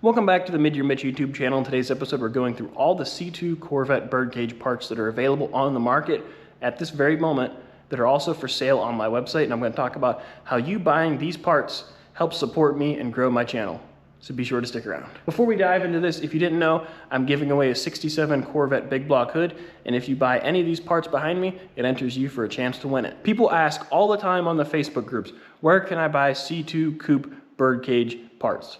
Welcome back to the Mid-Year Mitch YouTube channel. In today's episode, we're going through all the C2 Corvette Birdcage parts that are available on the market at this very moment that are also for sale on my website. And I'm going to talk about how you buying these parts helps support me and grow my channel. So be sure to stick around. Before we dive into this, if you didn't know, I'm giving away a 67 Corvette big block hood. And if you buy any of these parts behind me, it enters you for a chance to win it. People ask all the time on the Facebook groups, where can I buy C2 Coupe Birdcage parts?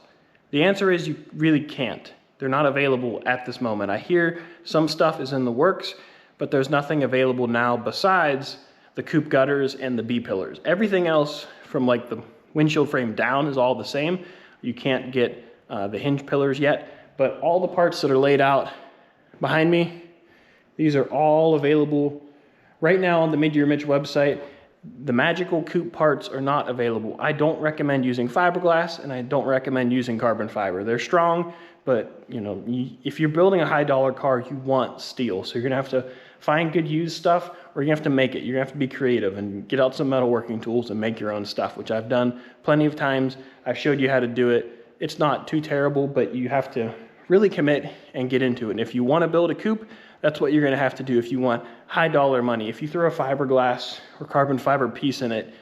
The answer is you really can't. They're not available at this moment. I hear some stuff is in the works, but there's nothing available now besides the coupe gutters and the B-pillars. Everything else from like the windshield frame down is all the same. You can't get the hinge pillars yet, but all the parts that are laid out behind me, these are all available right now on the Mid-Year Mitch website. The magical coupe parts are not available. I don't recommend using fiberglass, and I don't recommend using carbon fiber. They're strong, but you know, if you're building a high dollar car, you want steel. So you're gonna have to find good used stuff, or you have to make it. You're gonna have to be creative and get out some metalworking tools and make your own stuff, which I've done plenty of times. I've showed you how to do it. It's not too terrible, but you have to really commit and get into it. And if you want to build a coupe, that's what you're going to have to do if you want high dollar money. If you throw a fiberglass or carbon fiber piece in it,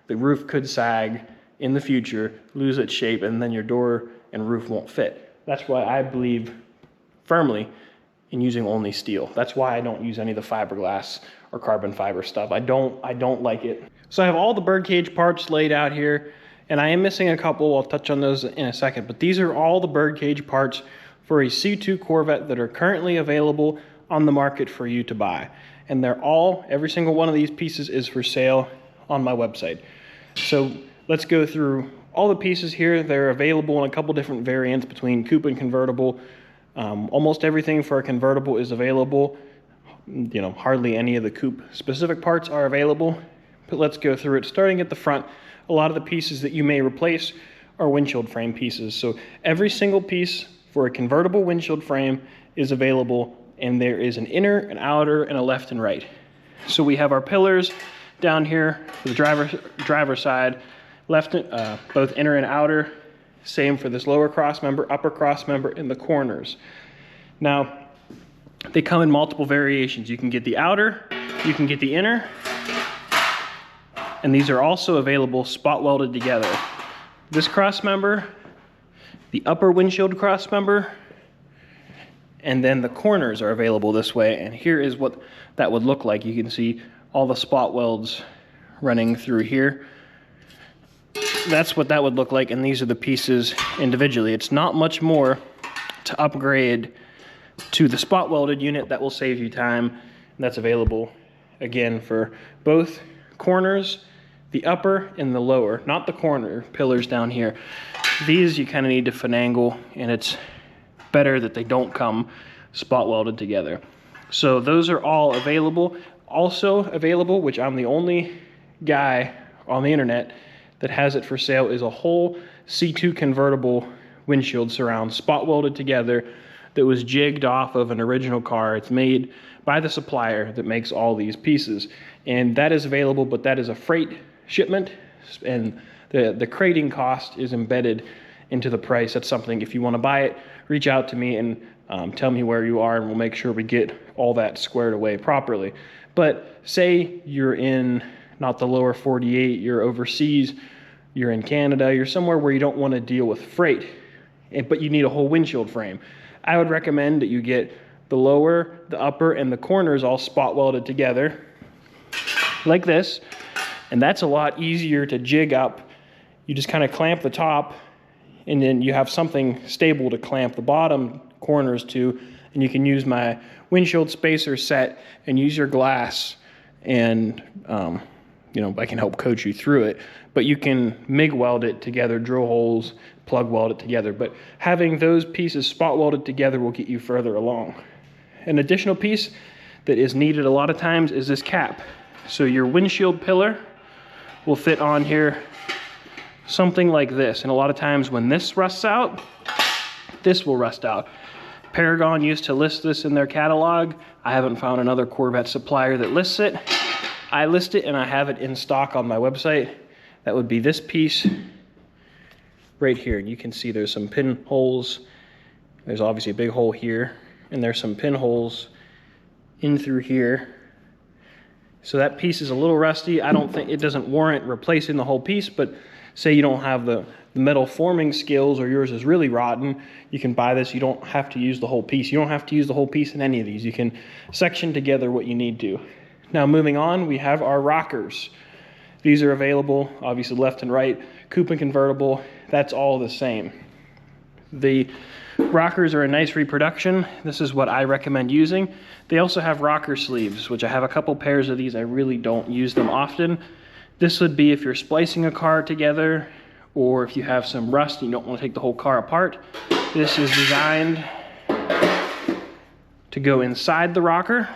the roof could sag in the future, lose its shape, and then your door and roof won't fit. That's why I believe firmly in using only steel. That's why I don't use any of the fiberglass or carbon fiber stuff. I don't like it. So I have all the Birdcage parts laid out here, and I am missing a couple. I'll touch on those in a second, but these are all the Birdcage parts for a C2 Corvette that are currently available on the market for you to buy. And they're all, every single one of these pieces is for sale on my website. So let's go through all the pieces here. They're available in a couple different variants between coupe and convertible. Almost everything for a convertible is available. You know, hardly any of the coupe specific parts are available, but let's go through it. Starting at the front, a lot of the pieces that you may replace are windshield frame pieces. So every single piece for a convertible windshield frame is available, and there is an inner, an outer, and a left and right. So we have our pillars down here for the driver side, left, both inner and outer. Same for this lower cross member, upper cross member, and the corners. Now, they come in multiple variations. You can get the outer, you can get the inner, and these are also available spot welded together. This cross member, the upper windshield cross member, and then the corners are available this way. And here is what that would look like. You can see all the spot welds running through here. That's what that would look like, and these are the pieces individually. It's not much more to upgrade to the spot welded unit. That will save you time, and that's available again for both corners, the upper and the lower, not the corner pillars down here. These you kind of need to finagle, and it's better that they don't come spot welded together. So those are all available. Also available, which I'm the only guy on the internet that has it for sale, is a whole C2 convertible windshield surround spot welded together that was jigged off of an original car. It's made by the supplier that makes all these pieces, and that is available, but that is a freight shipment, and the crating cost is embedded into the price. That's something, if you want to buy it, reach out to me and tell me where you are, and we'll make sure we get all that squared away properly. But say you're in not the lower 48, you're overseas, you're in Canada, you're somewhere where you don't want to deal with freight, but you need a whole windshield frame. I would recommend that you get the lower, the upper, and the corners all spot welded together like this, and that's a lot easier to jig up. You just kind of clamp the top, and then you have something stable to clamp the bottom corners to, and you can use my windshield spacer set and use your glass, and you know, I can help coach you through it, but you can MIG weld it together, drill holes, plug weld it together, but having those pieces spot welded together will get you further along. An additional piece that is needed a lot of times is this cap. So your windshield pillar will fit on here something like this, and a lot of times when this rusts out, this will rust out. Paragon used to list this in their catalog. I haven't found another Corvette supplier that lists it. I list it, and I have it in stock on my website. That would be this piece right here. You can see there's some pinholes. There's obviously a big hole here, and there's some pinholes in through here. So that piece is a little rusty. I don't think it doesn't warrant replacing the whole piece, but say you don't have the metal forming skills or yours is really rotten, you can buy this. You don't have to use the whole piece. You don't have to use the whole piece in any of these. You can section together what you need to. Now moving on, we have our rockers. These are available, obviously left and right, coupe and convertible, that's all the same. The rockers are a nice reproduction. This is what I recommend using. They also have rocker sleeves, which I have a couple pairs of these. I really don't use them often. This would be if you're splicing a car together, or if you have some rust and you don't want to take the whole car apart. This is designed to go inside the rocker.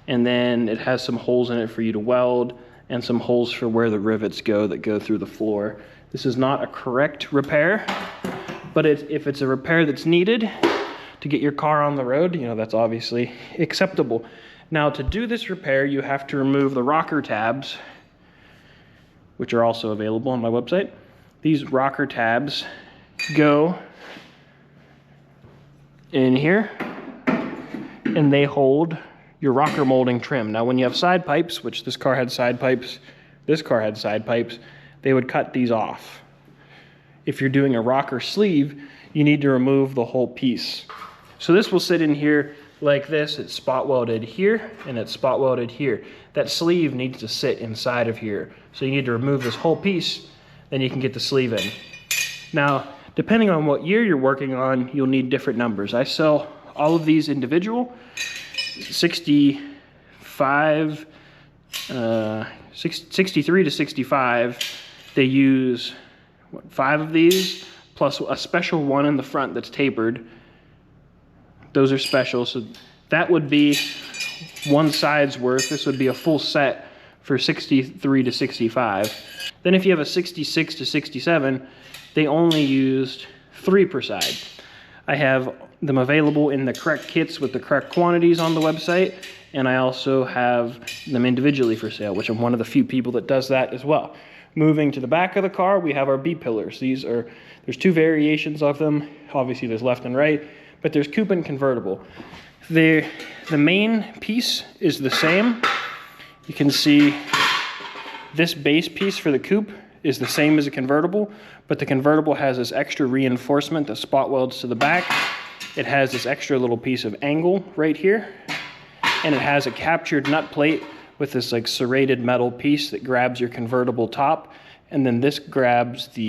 And then it has some holes in it for you to weld and some holes for where the rivets go that go through the floor. This is not a correct repair, but if it's a repair that's needed to get your car on the road, you know, that's obviously acceptable. Now to do this repair, you have to remove the rocker tabs, which are also available on my website. These rocker tabs go in here and they hold your rocker molding trim. Now when you have side pipes, which this car had side pipes, this car had side pipes, they would cut these off. If you're doing a rocker sleeve, you need to remove the whole piece. So this will sit in here like this. It's spot welded here and it's spot welded here. That sleeve needs to sit inside of here. So you need to remove this whole piece, then you can get the sleeve in. Now, depending on what year you're working on, you'll need different numbers. I sell all of these individual, 63 to 65. They use 5 of these plus a special one in the front that's tapered. Those are special, so that would be one side's worth. This would be a full set for 63 to 65. Then if you have a 66 to 67, they only used 3 per side. I have them available in the correct kits with the correct quantities on the website, and I also have them individually for sale, which I'm one of the few people that does that as well. Moving to the back of the car, we have our B-pillars. There's 2 variations of them. Obviously there's left and right, but there's coupe and convertible. The main piece is the same. You can see this base piece for the coupe is the same as a convertible, but the convertible has this extra reinforcement that spot welds to the back. It has this extra little piece of angle right here, and it has a captured nut plate with this like serrated metal piece that grabs your convertible top, and then this grabs the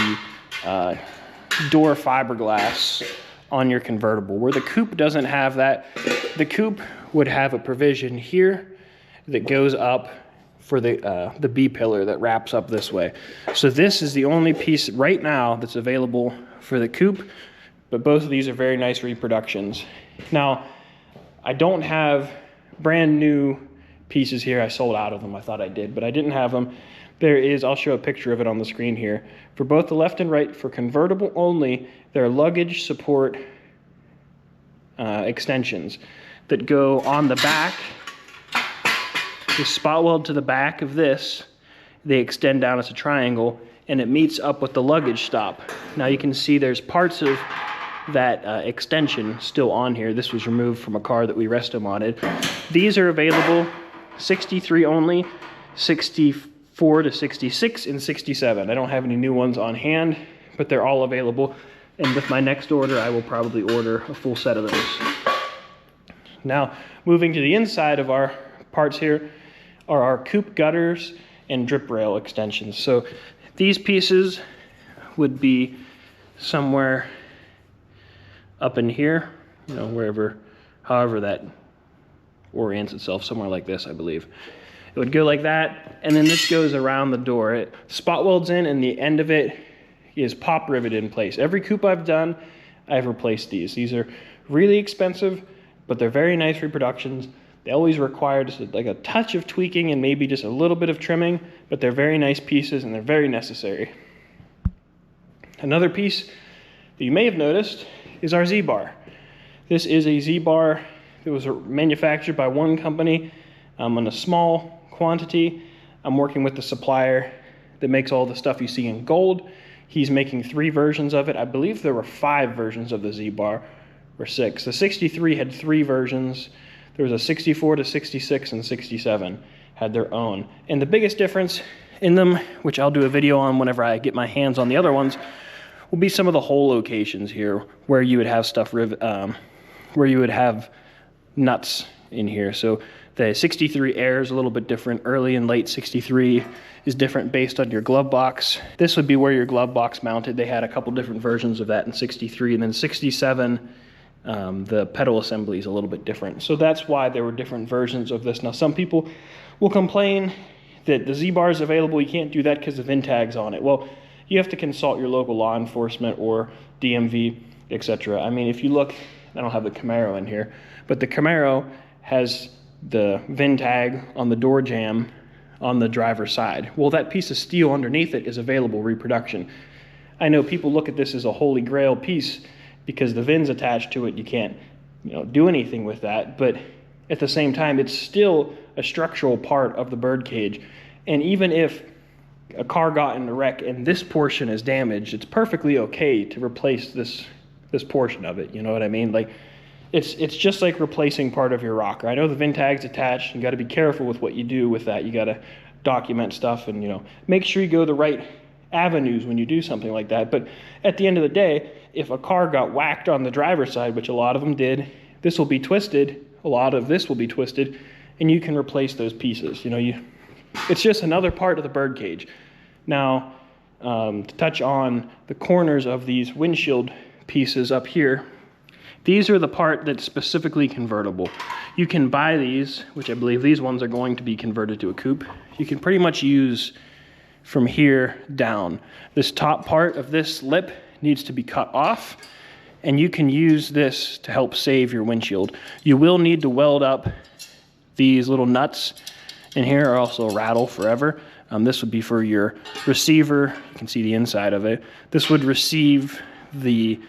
door fiberglass on your convertible. Where the coupe doesn't have that, the coupe would have a provision here that goes up for the B-pillar that wraps up this way. So this is the only piece right now that's available for the coupe, but both of these are very nice reproductions. Now, I don't have brand new pieces here. I sold out of them. I thought I did, but I didn't have them. There is, I'll show a picture of it on the screen here. For both the left and right, for convertible only, there are luggage support extensions that go on the back. They spot weld to the back of this. They extend down as a triangle, and it meets up with the luggage stop. Now you can see there's parts of that extension still on here. This was removed from a car that we resto modded. These are available 63 only, 64 to 66, and 67. I don't have any new ones on hand, but they're all available. And with my next order, I will probably order a full set of those. Now, moving to the inside of our parts here are our coupe gutters and drip rail extensions. So these pieces would be somewhere up in here, you know, however that orients itself, somewhere like this, I believe. It would go like that, and then this goes around the door. It spot welds in, and the end of it is pop riveted in place. Every coupe I've done, I've replaced these. These are really expensive, but they're very nice reproductions. They always require just like a touch of tweaking and maybe just a little bit of trimming, but they're very nice pieces and they're very necessary. Another piece that you may have noticed is our Z-bar. This is a Z-bar that was manufactured by one company in a small quantity. I'm working with the supplier that makes all the stuff you see in gold. He's making 3 versions of it. I believe there were 5 versions of the Z-Bar, or 6. The 63 had 3 versions. There was a 64 to 66 and 67 had their own. And the biggest difference in them, which I'll do a video on whenever I get my hands on the other ones, will be some of the hole locations here where you would have stuff, where you would have nuts in here. So the 63 Air is a little bit different. Early and late 63 is different based on your glove box. This would be where your glove box mounted. They had a couple different versions of that in 63, and then 67, the pedal assembly is a little bit different. So that's why there were different versions of this. Now, some people will complain that the Z-Bar is available, you can't do that because the VIN tag's on it. Well, you have to consult your local law enforcement or DMV, etc. I mean, if you look, I don't have the Camaro in here, but the Camaro has the VIN tag on the door jamb on the driver's side. Well, that piece of steel underneath it is available reproduction. I know people look at this as a holy grail piece because the VIN's attached to it. You can't, do anything with that, but at the same time, it's still a structural part of the Birdcage. And even if a car got in a wreck and this portion is damaged, it's perfectly okay to replace this portion of it. You know what I mean? Like, it's just like replacing part of your rocker. I know the VIN tag's attached, and you got to be careful with what you do with that. You got to document stuff and make sure you go the right avenues when you do something like that. But at the end of the day, if a car got whacked on the driver's side, which a lot of them did, this will be twisted. A lot of this will be twisted, and you can replace those pieces. It's just another part of the Birdcage. Now, to touch on the corners of these windshield pieces up here, these are the part that's specifically convertible. You can buy these, which I believe these ones are going to be converted to a coupe. You can pretty much use from here down. This top part of this lip needs to be cut off, and you can use this to help save your windshield. You will need to weld up these little nuts in here, or also rattle forever. This would be for your receiver. You can see the inside of it. This would receive the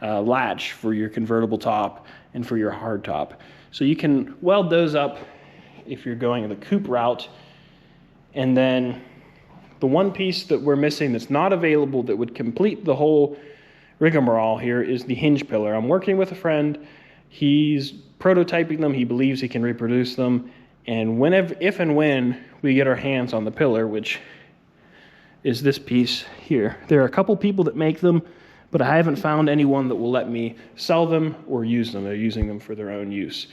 latch for your convertible top and for your hard top. So you can weld those up if you're going the coupe route. And then the one piece that we're missing that's not available that would complete the whole rigmarole here is the hinge pillar. I'm working with a friend. He's prototyping them. He believes he can reproduce them. And if and when we get our hands on the pillar, which is this piece here, there are a couple people that make them, but I haven't found anyone that will let me sell them or use them. They're using them for their own use.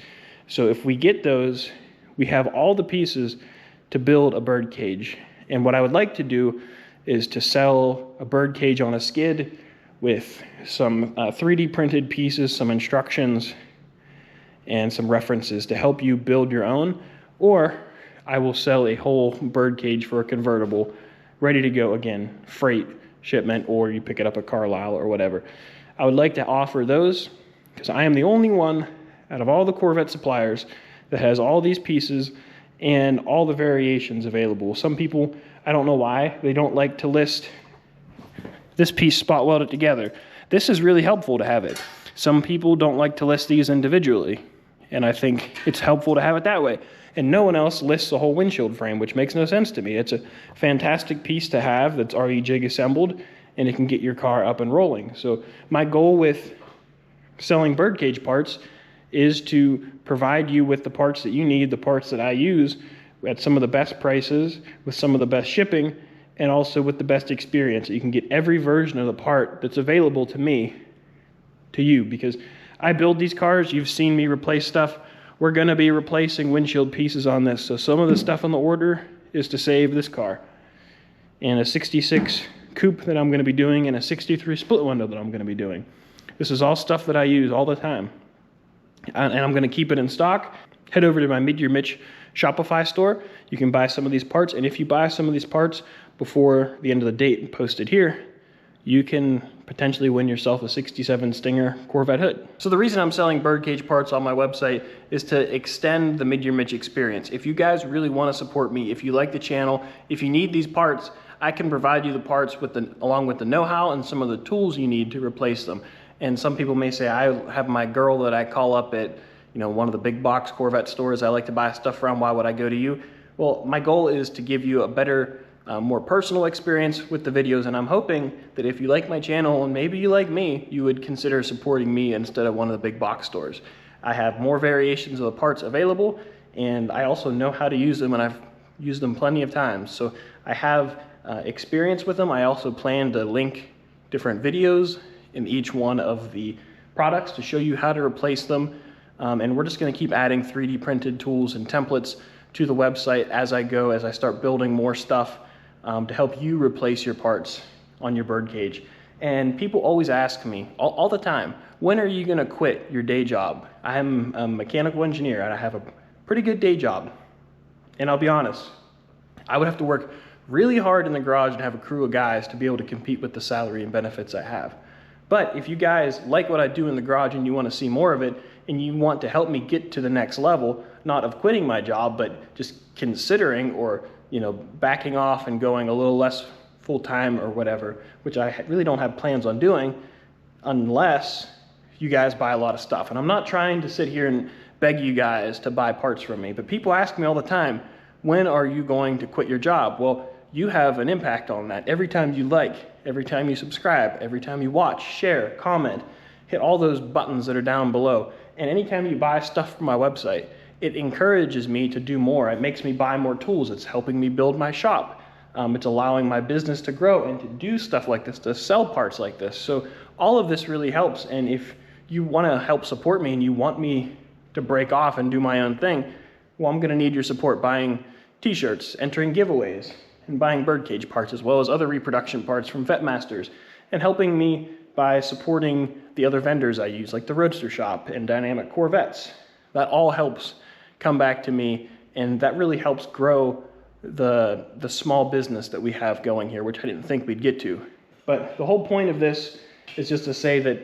So if we get those, we have all the pieces to build a Birdcage. And what I would like to do is to sell a Birdcage on a skid with some 3D printed pieces, some instructions, and some references to help you build your own. Or I will sell a whole Birdcage for a convertible, ready to go again, freight shipment, or you pick it up at Carlisle or whatever. I would like to offer those because I am the only one out of all the Corvette suppliers that has all these pieces and all the variations available. Some people, I don't know why, they don't like to list this piece spot welded together. This is really helpful to have it. Some people don't like to list these individually, and I think it's helpful to have it that way. And no one else lists the whole windshield frame, which makes no sense to me. It's a fantastic piece to have that's already jig assembled, and it can get your car up and rolling. So my goal with selling Birdcage parts is to provide you with the parts that you need, the parts that I use, at some of the best prices, with some of the best shipping, and also with the best experience. You can get every version of the part that's available to me, to you, because I build these cars. You've seen me replace stuff. We're going to be replacing windshield pieces on this. So some of the stuff on the order is to save this car. And a 66 coupe that I'm going to be doing, and a 63 split window that I'm going to be doing. This is all stuff that I use all the time. And I'm going to keep it in stock. Head over to my Mid-Year Mitch Shopify store. You can buy some of these parts. And if you buy some of these parts before the end of the date and post it here, you can potentially win yourself a 67 Stinger Corvette hood. So the reason I'm selling Birdcage parts on my website is to extend the Mid-Year Mitch experience. If you guys really want to support me, if you like the channel, if you need these parts, I can provide you the parts along with the know-how and some of the tools you need to replace them. And some people may say, I have my girl that I call up at one of the big box Corvette stores I like to buy stuff from. Why would I go to you? Well, my goal is to give you a better more personal experience with the videos, and I'm hoping that if you like my channel and maybe you like me, you would consider supporting me instead of one of the big box stores. I have more variations of the parts available, and I also know how to use them, and I've used them plenty of times. So I have experience with them. I also plan to link different videos in each one of the products to show you how to replace them. And we're just going to keep adding 3D printed tools and templates to the website as I go, as I start building more stuff to help you replace your parts on your Birdcage. And people always ask me all the time, when are you going to quit your day job? I'm a mechanical engineer and I have a pretty good day job. And I'll be honest, I would have to work really hard in the garage and have a crew of guys to be able to compete with the salary and benefits I have. But if you guys like what I do in the garage and you want to see more of it, and you want to help me get to the next level, not of quitting my job, but just considering or, you know, backing off and going a little less full-time or whatever, which I really don't have plans on doing unless you guys buy a lot of stuff. And I'm not trying to sit here and beg you guys to buy parts from me, but people ask me all the time, when are you going to quit your job? Well, you have an impact on that. Every time you like, every time you subscribe, every time you watch, share, comment, hit all those buttons that are down below. And anytime you buy stuff from my website, it encourages me to do more. It makes me buy more tools. It's helping me build my shop. It's allowing my business to grow and to do stuff like this, to sell parts like this. So all of this really helps. And if you want to help support me and you want me to break off and do my own thing, well, I'm going to need your support buying t-shirts, entering giveaways, and buying Birdcage parts, as well as other reproduction parts from Vetmasters, and helping me by supporting the other vendors I use, like the Roadster Shop and Dynamic Corvettes. That all helps come back to me, and that really helps grow the small business that we have going here, which I didn't think we'd get to. But the whole point of this is just to say that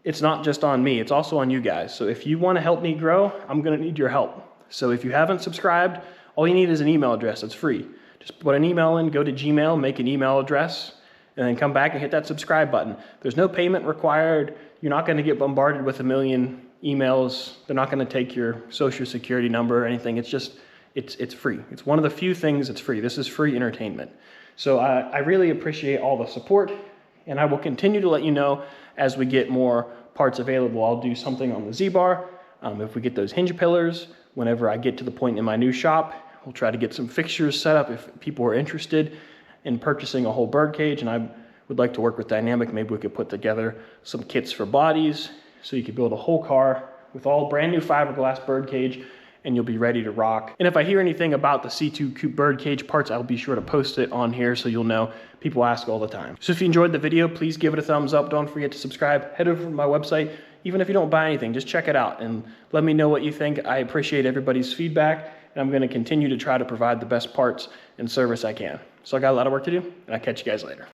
it's not just on me, it's also on you guys. So if you want to help me grow, I'm going to need your help. So if you haven't subscribed, all you need is an email address. It's free. Just put an email in, go to Gmail, make an email address, and then come back and hit that subscribe button. There's no payment required. You're not going to get bombarded with a million emails. They're not going to take your social security number or anything. It's just, it's free. It's one of the few things that's free. This is free entertainment. So I really appreciate all the support, and I will continue to let you know as we get more parts available. I'll do something on the Z-Bar. If we get those hinge pillars, whenever I get to the point in my new shop, we'll try to get some fixtures set up if people are interested in purchasing a whole Birdcage, and I would like to work with Dynamic. Maybe we could put together some kits for bodies so you could build a whole car with all brand new fiberglass Birdcage, and you'll be ready to rock. And if I hear anything about the C2 Coupe Birdcage parts, I'll be sure to post it on here so you'll know. People ask all the time. So if you enjoyed the video, please give it a thumbs up. Don't forget to subscribe. Head over to my website. Even if you don't buy anything, just check it out and let me know what you think. I appreciate everybody's feedback, and I'm going to continue to try to provide the best parts and service I can. So I got a lot of work to do, and I'll catch you guys later.